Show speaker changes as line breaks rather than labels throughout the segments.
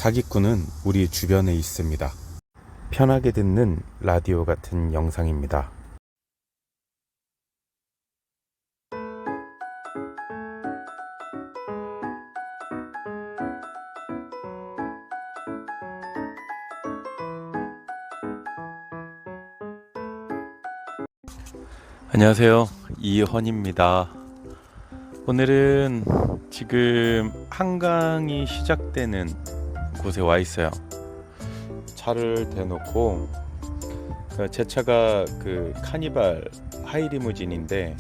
사기꾼은 우리 주변에 있습니다. 편하게 듣는 라디오 같은 영상입니다. 안녕하세요, 이헌입니다. 오늘은 지금 한강이 시작되는 곳에 와 있어요. 차를 대놓고, 제 차가 그 카니발 하이리무진인데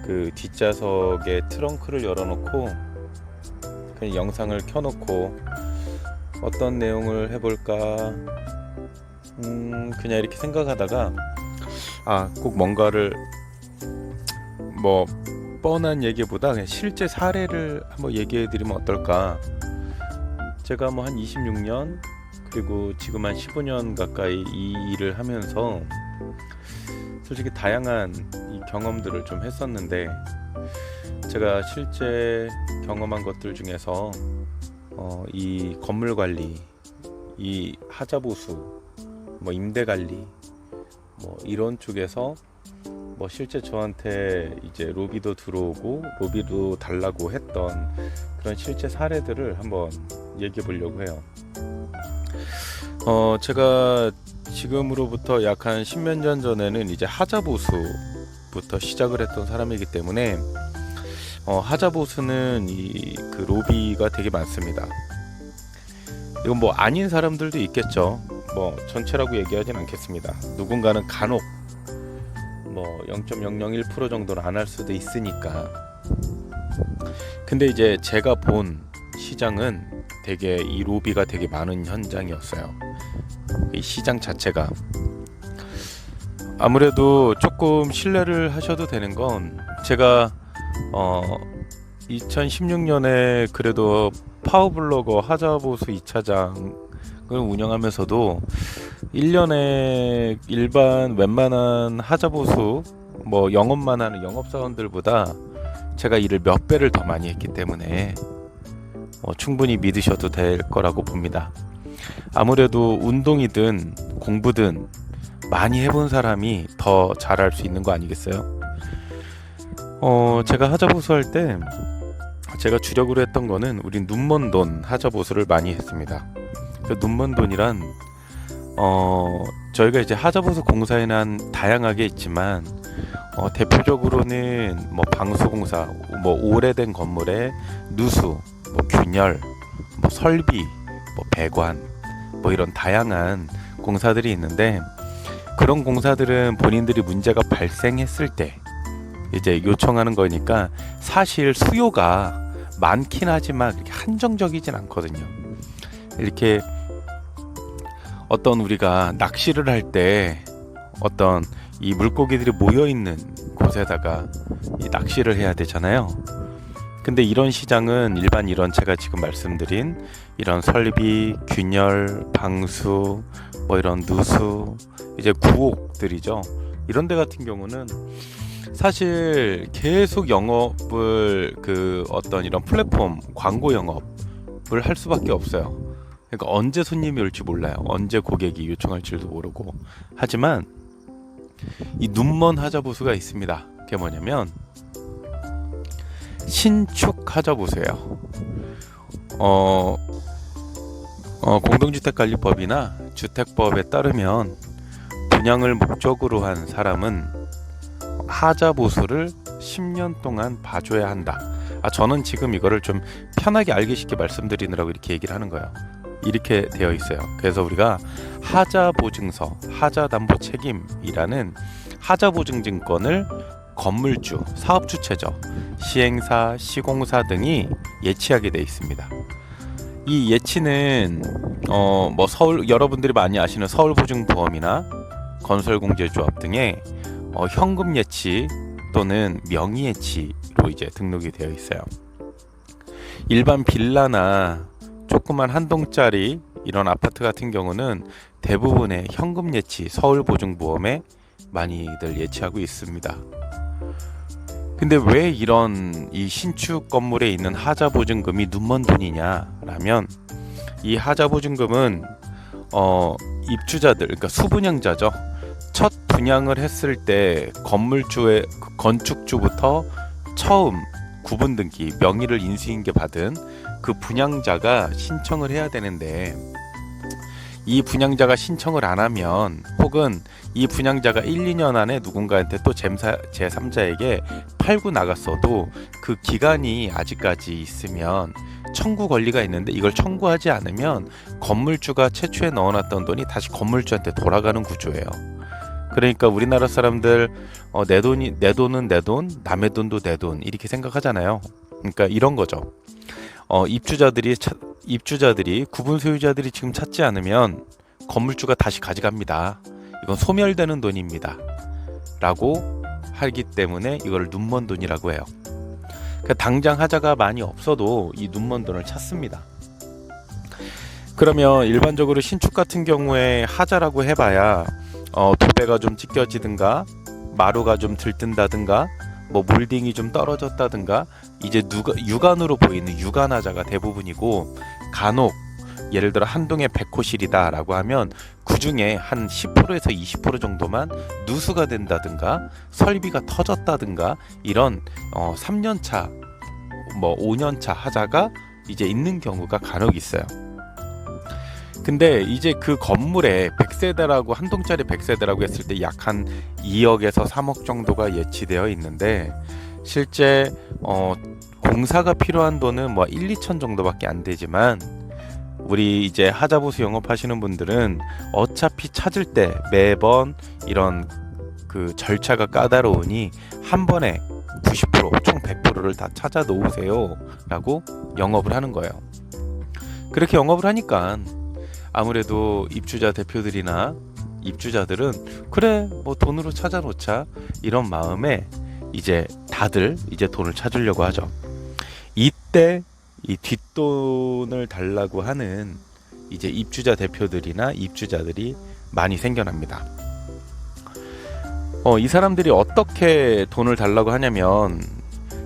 그 뒷좌석에 트렁크를 열어놓고 그냥 영상을 켜놓고 어떤 내용을 해볼까 그냥 이렇게 생각하다가 꼭 뭔가를 뻔한 얘기보다 그냥 실제 사례를 한번 얘기해드리면 어떨까. 제가 한 26년 그리고 지금 한 15년 가까이 이 일을 하면서 솔직히 다양한 이 경험들을 좀 했었는데, 제가 실제 경험한 것들 중에서 이 건물 관리, 이 하자 보수, 임대 관리, 이런 쪽에서 실제 저한테 이제 로비도 들어오고 로비도 달라고 했던 그런 실제 사례들을 한번 얘기해 보려고 해요. 제가 지금으로부터 약 한 10몇 년 전에는 이제 하자보수부터 시작을 했던 사람이기 때문에 하자보수는 그 로비가 되게 많습니다. 이건 아닌 사람들도 있겠죠. 전체라고 얘기하진 않겠습니다. 누군가는 간혹 0.001% 정도는 안 할 수도 있으니까. 근데 이제 제가 본 시장은 되게 이 로비가 되게 많은 현장이었어요. 이 시장 자체가. 아무래도 조금 신뢰를 하셔도 되는 건, 제가 2016년에 그래도 파워블로거 하자보수 2차장을 운영하면서도 1년에 일반 웬만한 하자보수 영업만 하는 영업사원들보다 제가 일을 몇 배를 더 많이 했기 때문에 충분히 믿으셔도 될 거라고 봅니다. 아무래도 운동이든 공부든 많이 해본 사람이 더 잘할 수 있는 거 아니겠어요? 제가 하자보수 할 때 제가 주력으로 했던 거는 우리 눈먼 돈 하자보수를 많이 했습니다. 그 눈먼 돈이란 저희가 이제 하자보수 공사에는 다양하게 있지만 대표적으로는 방수공사, 오래된 건물의 누수, 균열, 설비, 배관, 이런 다양한 공사들이 있는데, 그런 공사들은 본인들이 문제가 발생했을 때 이제 요청하는 거니까 사실 수요가 많긴 하지만 이렇게 한정적이진 않거든요. 이렇게 어떤 우리가 낚시를 할 때 어떤 이 물고기들이 모여있는 곳에다가 이 낚시를 해야 되잖아요. 근데 이런 시장은 일반 이런 제가 지금 말씀드린 이런 설비, 균열, 방수, 이런 누수, 이제 구옥들이죠. 이런 데 같은 경우는 사실 계속 영업을 어떤 이런 플랫폼 광고 영업을 할 수밖에 없어요. 그러니까 언제 손님이 올지 몰라요. 언제 고객이 요청할지도 모르고. 하지만 이 눈먼 하자보수가 있습니다. 그게 뭐냐면 신축 하자보수예요. 공동주택관리법이나 주택법에 따르면 분양을 목적으로 한 사람은 하자보수를 10년 동안 봐줘야 한다. 저는 지금 이거를 좀 편하게 알기 쉽게 말씀드리느라고 이렇게 얘기를 하는 거예요. 이렇게 되어 있어요. 그래서 우리가 하자보증서, 하자담보책임이라는 하자보증증권을 건물주, 사업주체죠, 시행사, 시공사 등이 예치하게 되어 있습니다. 이 예치는 서울, 여러분들이 많이 아시는 서울보증보험이나 건설공제조합 등의 현금 예치 또는 명의 예치로 이제 등록이 되어 있어요. 일반 빌라나 조그만 한 동짜리 이런 아파트 같은 경우는 대부분의 현금 예치, 서울보증보험에 많이들 예치하고 있습니다. 근데 왜 이런 이 신축 건물에 있는 하자 보증금이 눈먼 돈이냐라면, 이 하자보증금은 입주자들, 그러니까 수분양자죠. 첫 분양을 했을 때 건물주의 건축주부터 처음 구분 등기 명의를 인수인계 받은 그 분양자가 신청을 해야 되는데, 이 분양자가 신청을 안 하면, 혹은 이 분양자가 1, 2년 안에 누군가한테 또 제3자에게 팔고 나갔어도 그 기간이 아직까지 있으면 청구 권리가 있는데, 이걸 청구하지 않으면 건물주가 최초에 넣어놨던 돈이 다시 건물주한테 돌아가는 구조예요. 그러니까 우리나라 사람들 내 돈은 내 돈, 남의 돈도 내 돈, 이렇게 생각하잖아요. 그러니까 이런 거죠. 입주자들이 구분 소유자들이 지금 찾지 않으면 건물주가 다시 가져갑니다. 이건 소멸되는 돈입니다 라고 하기 때문에 이걸 눈먼 돈이라고 해요. 그러니까 당장 하자가 많이 없어도 이 눈먼 돈을 찾습니다. 그러면 일반적으로 신축 같은 경우에 하자라고 해봐야 도배가 좀 찢겨지든가, 마루가 좀 들뜬다든가, 뭐 몰딩이 좀 떨어졌다든가, 이제 육안으로 보이는 육안하자가 대부분이고, 간혹 예를 들어 한동에 100호실이다 라고 하면 그 중에 한 10%에서 20% 정도만 누수가 된다든가, 설비가 터졌다든가, 이런 3년차 뭐 5년차 하자가 이제 있는 경우가 간혹 있어요. 근데 이제 그 건물에 100세대라고, 한 동짜리 100세대라고 했을 때 약 한 2억에서 3억 정도가 예치되어 있는데, 실제 공사가 필요한 돈은 뭐 1, 2천 정도밖에 안 되지만, 우리 이제 하자보수 영업하시는 분들은 어차피 찾을 때 매번 이런 그 절차가 까다로우니 한 번에 90%, 총 100%를 다 찾아 놓으세요 라고 영업을 하는 거예요. 그렇게 영업을 하니까 아무래도 입주자 대표들이나 입주자들은 그래 뭐 돈으로 찾아 놓자, 이런 마음에 이제 다들 이제 돈을 찾으려고 하죠. 이때 이 뒷돈을 달라고 하는 이제 입주자 대표들이나 입주자들이 많이 생겨납니다. 이 사람들이 어떻게 돈을 달라고 하냐면,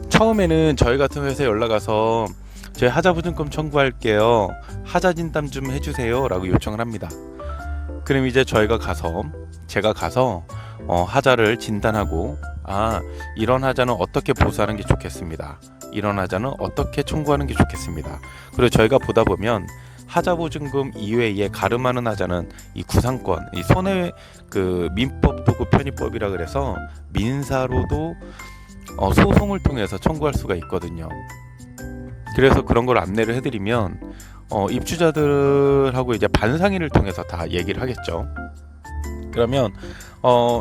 처음에는 저희 같은 회사에 연락 와서 저희 하자보증금 청구할게요, 하자 진단 좀 해주세요 라고 요청을 합니다. 그럼 이제 제가 가서 하자를 진단하고, 이런 하자는 어떻게 보수하는 게 좋겠습니다, 이런 하자는 어떻게 청구하는 게 좋겠습니다. 그리고 저희가 보다 보면 하자보증금 이외에 가름하는 하자는 이 구상권, 이 손해 그 민법도구 편의법이라 그래서 민사로도 소송을 통해서 청구할 수가 있거든요. 그래서 그런 걸 안내를 해드리면 입주자들하고 이제 반상의를 통해서 다 얘기를 하겠죠. 그러면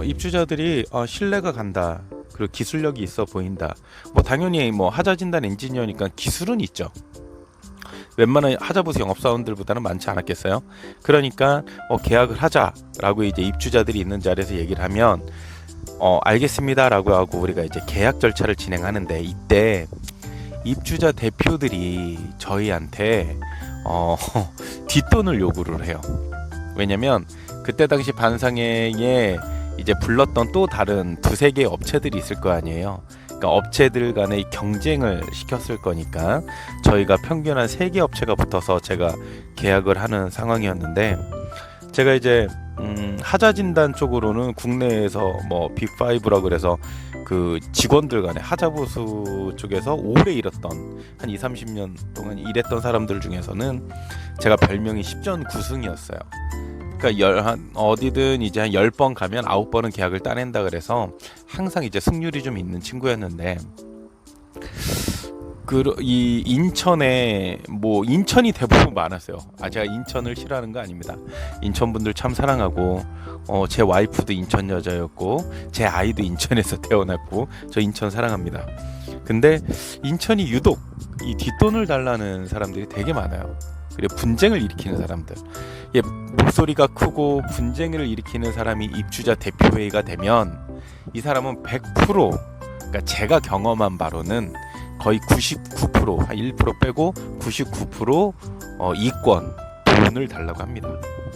입주자들이 신뢰가 간다, 그리고 기술력이 있어 보인다, 뭐 당연히 뭐 하자진단 엔지니어니까 기술은 있죠. 웬만한 하자보수 영업사원들보다는 많지 않았겠어요. 그러니까 계약을 하자라고 이제 입주자들이 있는 자리에서 얘기를 하면 알겠습니다 라고 하고 우리가 이제 계약 절차를 진행하는데, 이때 입주자 대표들이 저희한테 뒷돈을 요구를 해요. 왜냐면 그때 당시 반상회에 이제 불렀던 또 다른 두세 개의 업체들이 있을 거 아니에요. 그러니까 업체들 간의 경쟁을 시켰을 거니까 저희가 평균 한 3개 업체가 붙어서 제가 계약을 하는 상황이었는데, 제가 이제 하자진단 쪽으로는 국내에서 뭐 빅5라고 그래서 그 직원들 간에 하자보수 쪽에서 오래 일했던, 한 20, 30년 동안 일했던 사람들 중에서는 제가 별명이 10전 9승이었어요. 그러니까 어디든 이제 한 10번 가면 9번은 계약을 따낸다 그래서 항상 이제 승률이 좀 있는 친구였는데, 이 인천에 뭐 인천이 대부분 많았어요. 제가 인천을 싫어하는 거 아닙니다. 인천 분들 참 사랑하고, 제 와이프도 인천 여자였고 제 아이도 인천에서 태어났고 저 인천 사랑합니다. 근데 인천이 유독 이 뒷돈을 달라는 사람들이 되게 많아요. 그리고 분쟁을 일으키는 사람들, 목소리가 크고 분쟁을 일으키는 사람이 입주자 대표회의가 되면 이 사람은 100%, 그러니까 제가 경험한 바로는 거의 99%, 한 1% 빼고 99% 이권 돈을 달라고 합니다.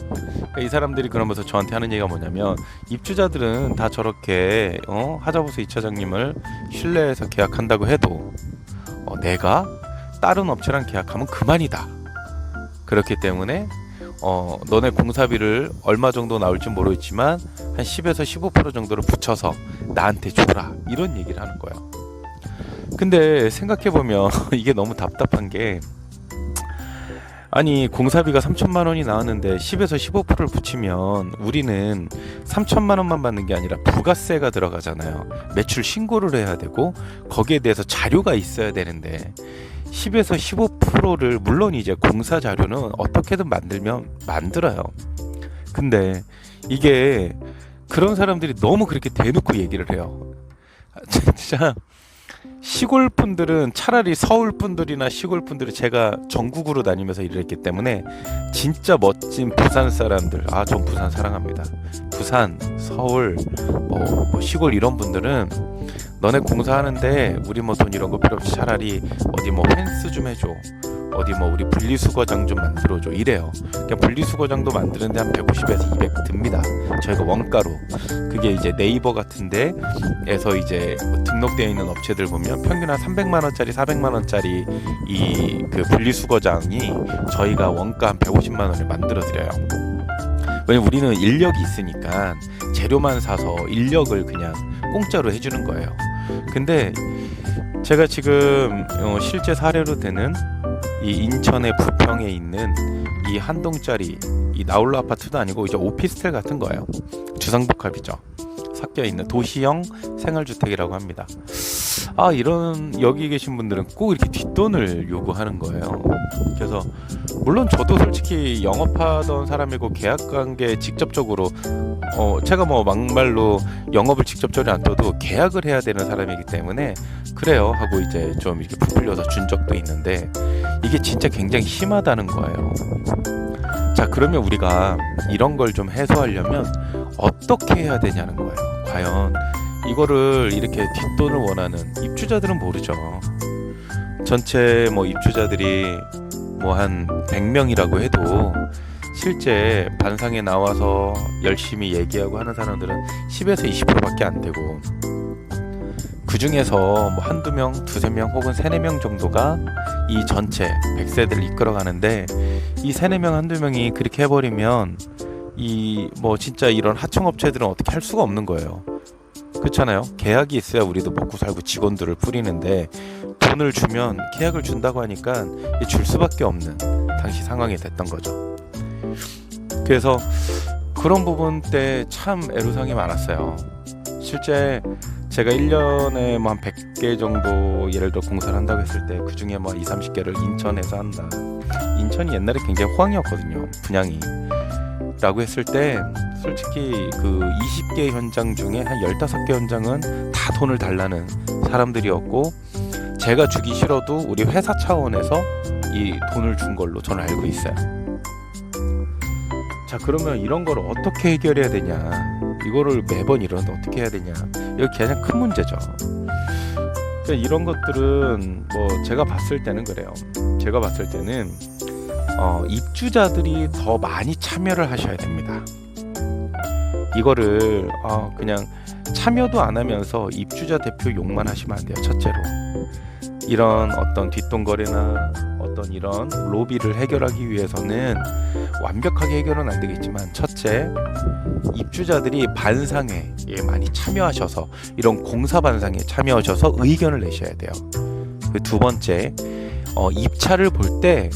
그러니까 이 사람들이 그러면서 저한테 하는 얘기가 뭐냐면, 입주자들은 다 저렇게 하자보수 이차장님을 신뢰해서 계약한다고 해도 내가 다른 업체랑 계약하면 그만이다. 그렇기 때문에 너네 공사비를 얼마 정도 나올지 모르겠지만 한 10에서 15% 정도를 붙여서 나한테 줘라, 이런 얘기를 하는 거예요. 근데 생각해보면 이게 너무 답답한 게, 아니 공사비가 3천만 원이 나왔는데 10에서 15%를 붙이면 우리는 3천만 원만 받는 게 아니라 부가세가 들어가잖아요. 매출 신고를 해야 되고 거기에 대해서 자료가 있어야 되는데 10에서 15%를, 물론 이제 공사 자료는 어떻게든 만들어요. 근데 이게 그런 사람들이 너무 그렇게 대놓고 얘기를 해요. 진짜 시골 분들은 차라리 서울 분들이나 시골 분들이, 제가 전국으로 다니면서 일을 했기 때문에 진짜 멋진 부산 사람들, 전 부산 사랑합니다. 부산, 서울, 뭐 시골 이런 분들은 너네 공사하는데 우리 뭐 돈 이런 거 필요 없이 차라리 어디 뭐 펜스 좀 해줘, 어디 뭐 우리 분리수거장 좀 만들어줘, 이래요. 그냥 분리수거장도 만드는데 한 150에서 200 듭니다. 저희가 원가로. 그게 이제 네이버 같은 데에서 이제 등록되어 있는 업체들 보면 평균 한 300만 원짜리 400만 원짜리 이 그 분리수거장이 저희가 원가 한 150만 원에 만들어 드려요. 왜냐면 우리는 인력이 있으니까 재료만 사서 인력을 그냥 공짜로 해주는 거예요. 근데 제가 지금 실제 사례로 되는 이 인천의 부평에 있는 이 한 동짜리 이 나홀로 아파트도 아니고 이제 오피스텔 같은 거예요. 주상복합이죠. 섞여 있는 도시형 생활주택이라고 합니다. 이런 여기 계신 분들은 꼭 이렇게 뒷돈을 요구하는 거예요. 그래서 물론 저도 솔직히 영업하던 사람이고 계약관계 직접적으로 제가 뭐 막말로 영업을 직접적으로 안 떠도 계약을 해야 되는 사람이기 때문에 그래요 하고 이제 좀 이렇게 부풀려서 준 적도 있는데, 이게 진짜 굉장히 심하다는 거예요. 자, 그러면 우리가 이런 걸 좀 해소하려면 어떻게 해야 되냐는 거예요. 과연 이거를 이렇게 뒷돈을 원하는 입주자들은 모르죠. 전체 뭐 입주자들이 뭐 한 100명이라고 해도 실제 반상에 나와서 열심히 얘기하고 하는 사람들은 10에서 20%밖에 안 되고, 그 중에서 뭐 한두 명, 두세 명 혹은 세네 명 정도가 이 전체 100세대를 이끌어가는데, 이 세네 명, 한두 명이 그렇게 해버리면 이 뭐 진짜 이런 하청업체들은 어떻게 할 수가 없는 거예요. 그렇잖아요. 계약이 있어야 우리도 먹고 살고 직원들을 뿌리는데, 돈을 주면 계약을 준다고 하니까 줄 수밖에 없는 당시 상황이 됐던 거죠. 그래서 그런 부분 때 참 애로사항이 많았어요. 실제 제가 1년에 뭐 한 100개 정도 예를 들어 공사를 한다고 했을 때 그 중에 뭐 20-30개를 인천에서 한다. 인천이 옛날에 굉장히 호황이었거든요. 분양이. 라고 했을 때 솔직히 그 20개 현장 중에 한 15개 현장은 다 돈을 달라는 사람들이었고, 제가 주기 싫어도 우리 회사 차원에서 이 돈을 준 걸로 저는 알고 있어요. 자, 그러면 이런 걸 어떻게 해결해야 되냐, 이거를 매번 이러는데 어떻게 해야 되냐, 이거 가장 큰 문제죠. 그러니까 이런 것들은 뭐 제가 봤을 때는 그래요. 제가 봤을 때는 입주자들이 더 많이 참여를 하셔야 됩니다. 이거를 그냥 참여도 안 하면서 입주자 대표 욕만 하시면 안 돼요. 첫째로 이런 어떤 뒷돈거래나 어떤 이런 로비를 해결하기 위해서는 완벽하게 해결은 안 되겠지만, 첫째, 입주자들이 반상회에 많이 참여하셔서, 이런 공사 반상회에 참여하셔서 의견을 내셔야 돼요. 그 두 번째, 입찰을 볼 때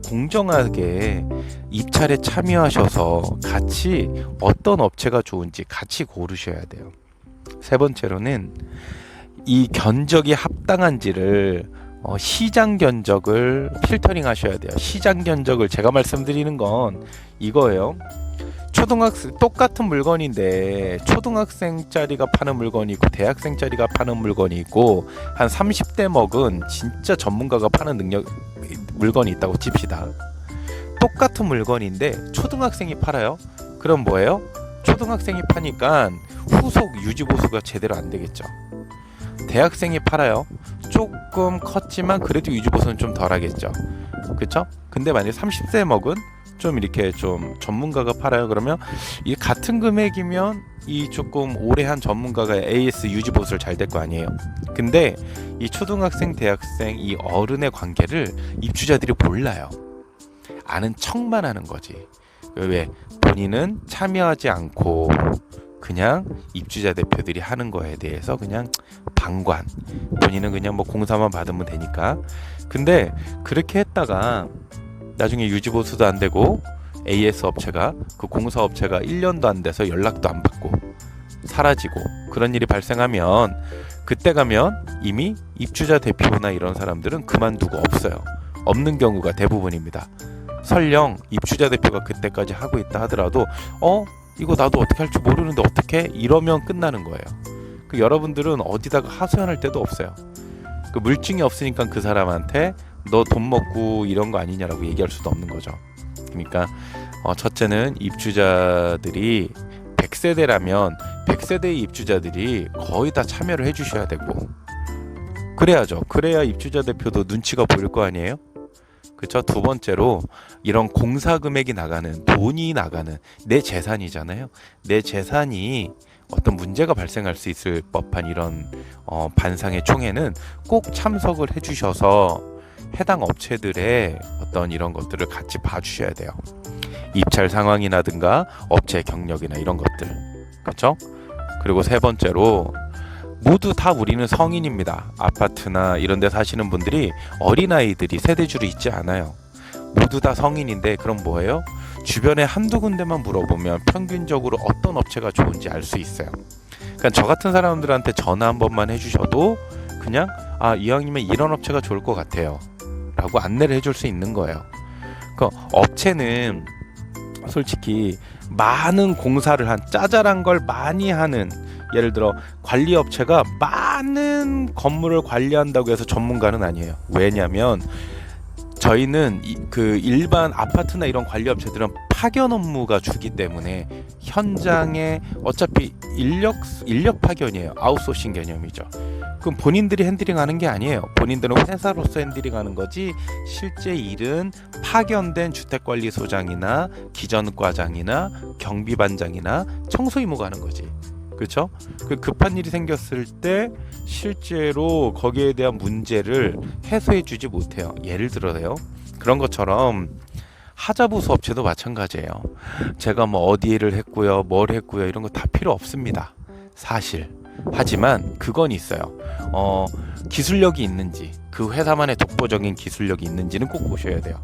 공정하게 입찰에 참여하셔서 같이 어떤 업체가 좋은지 같이 고르셔야 돼요. 세 번째로는 이 견적이 합당한지를 시장 견적을 필터링 하셔야 돼요. 시장 견적을 제가 말씀드리는 건 이거예요. 초등학생 똑같은 물건인데 초등학생짜리가 파는 물건이 있고 대학생짜리가 파는 물건이 있고, 한 30대 먹은 진짜 전문가가 파는 물건이 있다고 칩시다. 똑같은 물건인데 초등학생이 팔아요. 그럼 뭐예요? 초등학생이 파니까 후속 유지보수가 제대로 안 되겠죠. 대학생이 팔아요. 조금 컸지만 그래도 유지보수는 좀 덜 하겠죠. 그쵸? 근데 만약에 30대 먹은 좀 이렇게 좀 전문가가 팔아요. 그러면 이 같은 금액이면 이 조금 오래 한 전문가가 AS 유지보수를 잘 될 거 아니에요. 근데 이 초등학생, 대학생, 이 어른의 관계를 입주자들이 몰라요. 아는 척만 하는 거지. 왜? 본인은 참여하지 않고 그냥 입주자 대표들이 하는 거에 대해서 그냥 방관. 본인은 그냥 뭐 공사만 받으면 되니까. 근데 그렇게 했다가 나중에 유지보수도 안 되고 AS 업체가 그 공사 업체가 1년도 안 돼서 연락도 안 받고 사라지고 그런 일이 발생하면 그때 가면 이미 입주자 대표나 이런 사람들은 그만두고 없어요. 없는 경우가 대부분입니다. 설령 입주자 대표가 그때까지 하고 있다 하더라도 이거 나도 어떻게 할지 모르는데 어떻게 이러면 끝나는 거예요. 그 여러분들은 어디다가 하소연할 데도 없어요. 그 물증이 없으니까 그 사람한테 너 돈 먹고 이런 거 아니냐라고 얘기할 수도 없는 거죠. 그러니까 첫째는 입주자들이 100세대라면 100세대의 입주자들이 거의 다 참여를 해주셔야 되고 그래야죠. 그래야 입주자 대표도 눈치가 보일 거 아니에요. 그렇죠. 두 번째로 이런 공사 금액이 나가는 돈이 나가는 내 재산이잖아요. 내 재산이 어떤 문제가 발생할 수 있을 법한 이런 반상회 총회는 꼭 참석을 해주셔서 해당 업체들의 어떤 이런 것들을 같이 봐주셔야 돼요. 입찰 상황이라든가 업체 경력이나 이런 것들. 그렇죠? 그리고 세 번째로 모두 다 우리는 성인입니다. 아파트나 이런 데 사시는 분들이 어린아이들이 세대주로 있지 않아요. 모두 다 성인인데 그럼 뭐예요? 주변에 한두 군데만 물어보면 평균적으로 어떤 업체가 좋은지 알 수 있어요. 그러니까 저 같은 사람들한테 전화 한 번만 해주셔도 그냥 이왕이면 이런 업체가 좋을 것 같아요 라고 안내를 해줄 수 있는 거예요. 그러니까 업체는 솔직히 많은 공사를 한 짜잘한 걸 많이 하는 예를 들어 관리업체가 많은 건물을 관리한다고 해서 전문가는 아니에요. 왜냐하면 저희는 그 일반 아파트나 이런 관리업체들은 파견 업무가 주기 때문에 현장에 어차피 인력 파견이에요. 아웃소싱 개념이죠. 그럼 본인들이 핸들링하는 게 아니에요. 본인들은 회사로서 핸들링하는 거지 실제 일은 파견된 주택관리소장이나 기전과장이나 경비반장이나 청소이모가 하는 거지. 그렇죠? 그 급한 일이 생겼을 때 실제로 거기에 대한 문제를 해소해 주지 못해요. 예를 들어요. 그런 것처럼 하자보수 업체도 마찬가지예요. 제가 뭐 어디 일을 했고요, 뭘 했고요, 이런 거 다 필요 없습니다. 사실. 하지만 그건 있어요. 기술력이 있는지, 그 회사만의 독보적인 기술력이 있는지는 꼭 보셔야 돼요.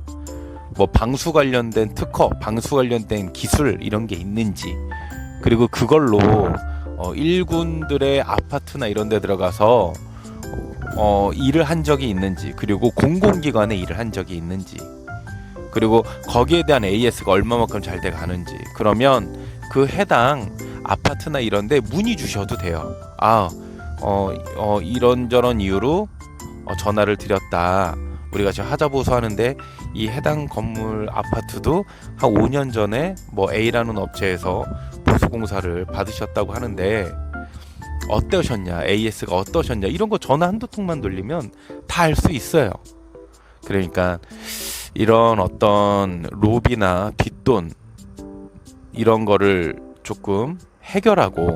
뭐 방수 관련된 특허, 방수 관련된 기술 이런 게 있는지, 그리고 그걸로 일군들의 아파트나 이런 데 들어가서 일을 한 적이 있는지, 그리고 공공기관에 일을 한 적이 있는지, 그리고 거기에 대한 AS가 얼마만큼 잘 돼 가는지. 그러면 그 해당 아파트나 이런 데 문의 주셔도 돼요. 이런저런 이유로 전화를 드렸다. 우리가 지금 하자보수 하는데 이 해당 건물 아파트도 한 5년 전에 뭐 A라는 업체에서 보수공사를 받으셨다고 하는데 어떠셨냐, AS가 어떠셨냐, 이런 거 전화 한두 통만 돌리면 다 알 수 있어요. 그러니까 이런 어떤 로비나 뒷돈 이런 거를 조금 해결하고,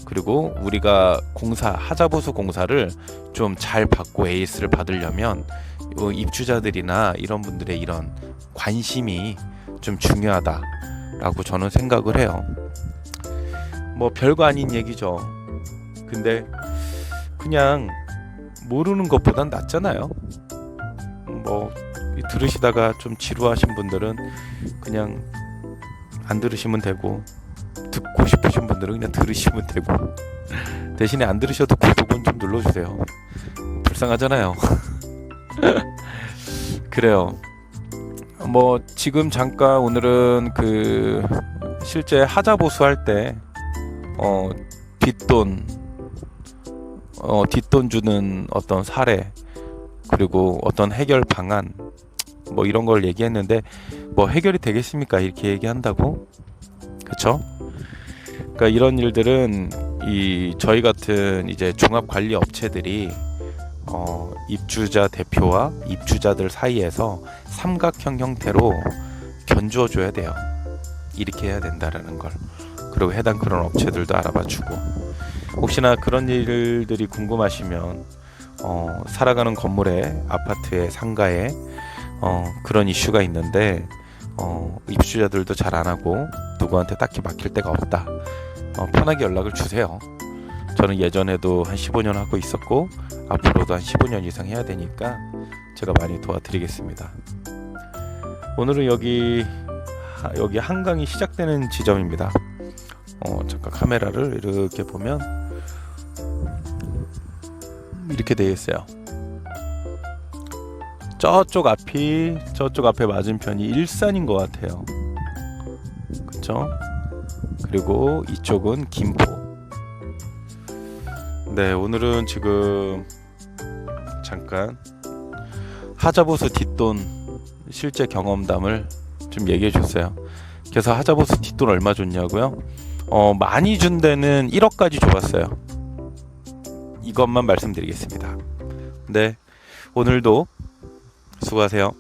그리고 우리가 하자보수 공사를 좀 잘 받고 AS를 받으려면 입주자들이나 이런 분들의 이런 관심이 좀 중요하다라고 저는 생각을 해요. 뭐 별거 아닌 얘기죠. 근데 그냥 모르는 것보단 낫잖아요. 뭐 들으시다가 좀 지루하신 분들은 그냥 안 들으시면 되고, 듣고 싶으신 분들은 그냥 들으시면 되고, 대신에 안 들으셔도 구독은 좀 눌러주세요. 불쌍하잖아요. 그래요. 뭐 지금 잠깐 오늘은 그 실제 하자보수 할 때 뒷돈 주는 어떤 사례, 그리고 어떤 해결 방안 뭐 이런 걸 얘기했는데 뭐 해결이 되겠습니까? 이렇게 얘기한다고. 그쵸? 그러니까 이런 일들은 저희 같은 이제 종합 관리 업체들이 입주자 대표와 입주자들 사이에서 삼각형 형태로 견주어 줘야 돼요. 이렇게 해야 된다라는 걸. 그리고 해당 그런 업체들도 알아봐 주고, 혹시나 그런 일들이 궁금하시면 살아가는 건물에, 아파트에, 상가에 그런 이슈가 있는데 입주자들도 잘 안 하고 누구한테 딱히 맡길 데가 없다. 편하게 연락을 주세요. 저는 예전에도 한 15년 하고 있었고 앞으로도 한 15년 이상 해야 되니까 제가 많이 도와드리겠습니다. 오늘은 여기 한강이 시작되는 지점입니다. 잠깐 카메라를 이렇게 보면 이렇게 되어 있어요. 저쪽 앞에 맞은편이 일산인 것 같아요. 그쵸? 그리고 이쪽은 김포. 네, 오늘은 지금 잠깐 하자보수 뒷돈 실제 경험담을 좀 얘기해 줬어요. 그래서 하자보수 뒷돈 얼마 줬냐고요? 많이 준 데는 1억까지 줘봤어요. 이것만 말씀드리겠습니다. 네, 오늘도 수고하세요.